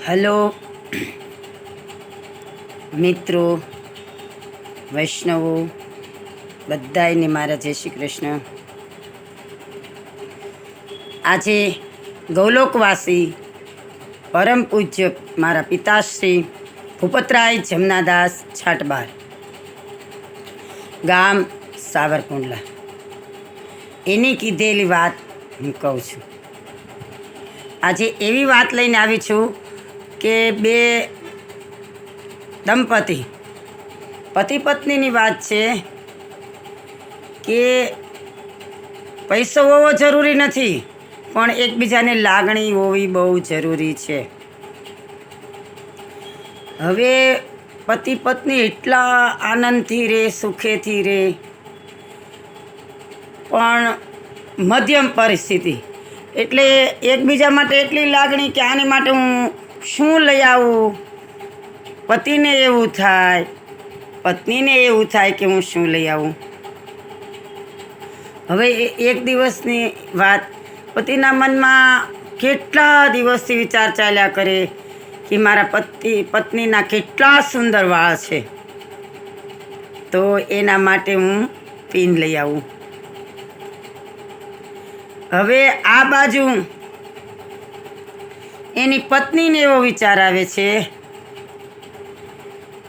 Hello મિત્રો, વૈષ્ણવો બધાને મારા જય શ્રી કૃષ્ણ. આજે ગૌલોકવાસી પરમ પૂજ્ય મારા પિતાશ્રી ભૂપતરાય જમનાદાસ છાટબાર, ગામ સાવરકુંડલા, એની કીધેલી વાત હું કહું છું. આજે એવી વાત લઈને આવી છું કે બે દંપતી પતિ પત્નીની વાત છે કે પૈસો હોવો જરૂરી નથી, પણ એકબીજાને લાગણી હોવી બહુ જરૂરી છે. હવે પતિ પત્ની એટલા આનંદથી રહે, સુખેથી રહે, પણ મધ્યમ પરિસ્થિતિ એટલે એકબીજા માટે એટલી લાગણી કે આની માટે હું શું લઈ આવું. પતિને એવું થાય, પત્નીને એવું થાય કે હું શું લઈ આવું. હવે એક દિવસની વાત, પતિના મનમાં કેટલા દિવસથી વિચાર ચાલ્યા કરે કે મારા પત્નીના કેટલા સુંદર વાળ છે, તો એના માટે હું પિન લઈ આવું. હવે આ બાજુ એની પત્નીને એવો વિચાર આવે છે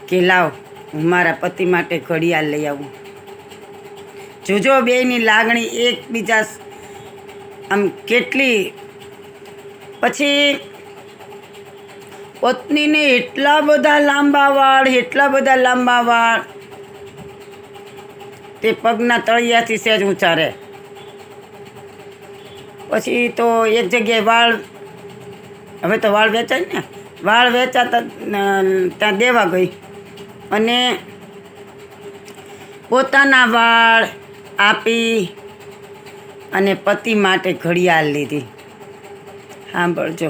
કે લાવ હું મારા પતિ માટે ઘડિયાળ લઈ આવું. જોજો બેયની લાગણી એકબીજા આમ કેટલી. પછી પત્નીને એટલા બધા લાંબા વાળ તે પગના તળિયાથી સહેજ ઊંચા રહે. પછી તો એક જગ્યાએ વાળ, હવે તો વાળ વેચાય ને, વાળ વેચાતા ત્યાં દેવા ગઈ અને પોતાના વાળ આપી અને પતિ માટે ઘડિયાળ લીધી. સાંભળજો,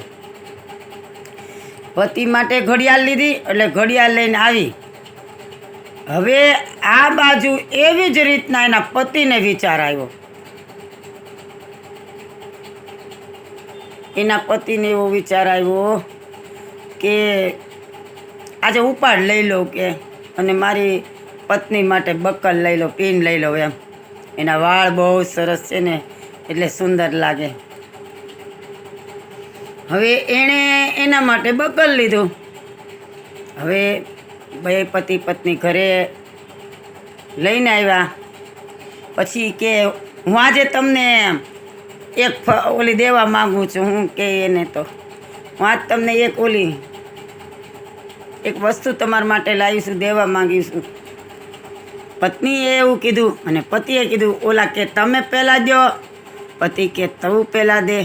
પતિ માટે ઘડિયાળ લીધી એટલે ઘડિયાળ લઈને આવી. હવે આ બાજુ એવી જ રીતના એના પતિને વિચાર આવ્યો. એના પતિને એવો વિચાર આવ્યો કે આજે ઉપાડ લઈ લો કે, અને મારી પત્ની માટે બક્કલ લઈ લો, પિન લઈ લો એમ. એના વાળ બહુ સરસ છે ને એટલે સુંદર લાગે. હવે એણે એના માટે બક્કલ લીધું. હવે બે પતિ પત્ની ઘરે લઈને આવ્યા. પછી કે હું આજે તમને એક ઓલી દેવા માગું છું. હું કે એને તો હું આજ તમને એક વસ્તુ તમારા માટે લાવીશું, દેવા માંગીશું. પત્નીએ એવું કીધું અને પતિએ કીધું ઓલા કે તમે પહેલાં દો, પતિ કે તું પહેલાં દે.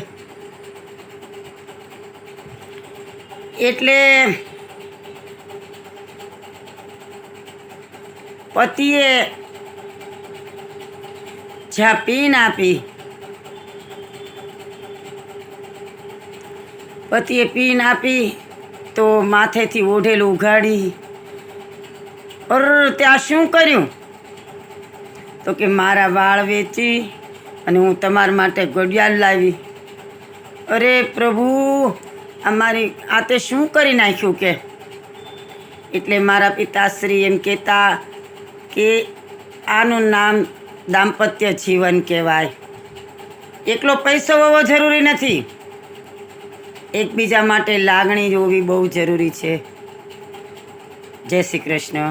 એટલે પતિએ જ્યાં પિન આપી, તો માથેથી ઓઢેલું ઉઘાડી. ત્યાં શું કર્યું? તો કે મારા વાળ વેચી અને હું તમારા માટે ઘડિયાળ લાવી. અરે પ્રભુ, આ તે શું કરી નાખ્યું કે. એટલે મારા પિતાશ્રી એમ કહેતા કે આનું નામ દાંપત્ય જીવન કહેવાય. એકલો પૈસો હોવો જરૂરી નથી, એકબીજા માટે લાગણી હોવી બહુ જરૂરી છે. જય શ્રી કૃષ્ણ.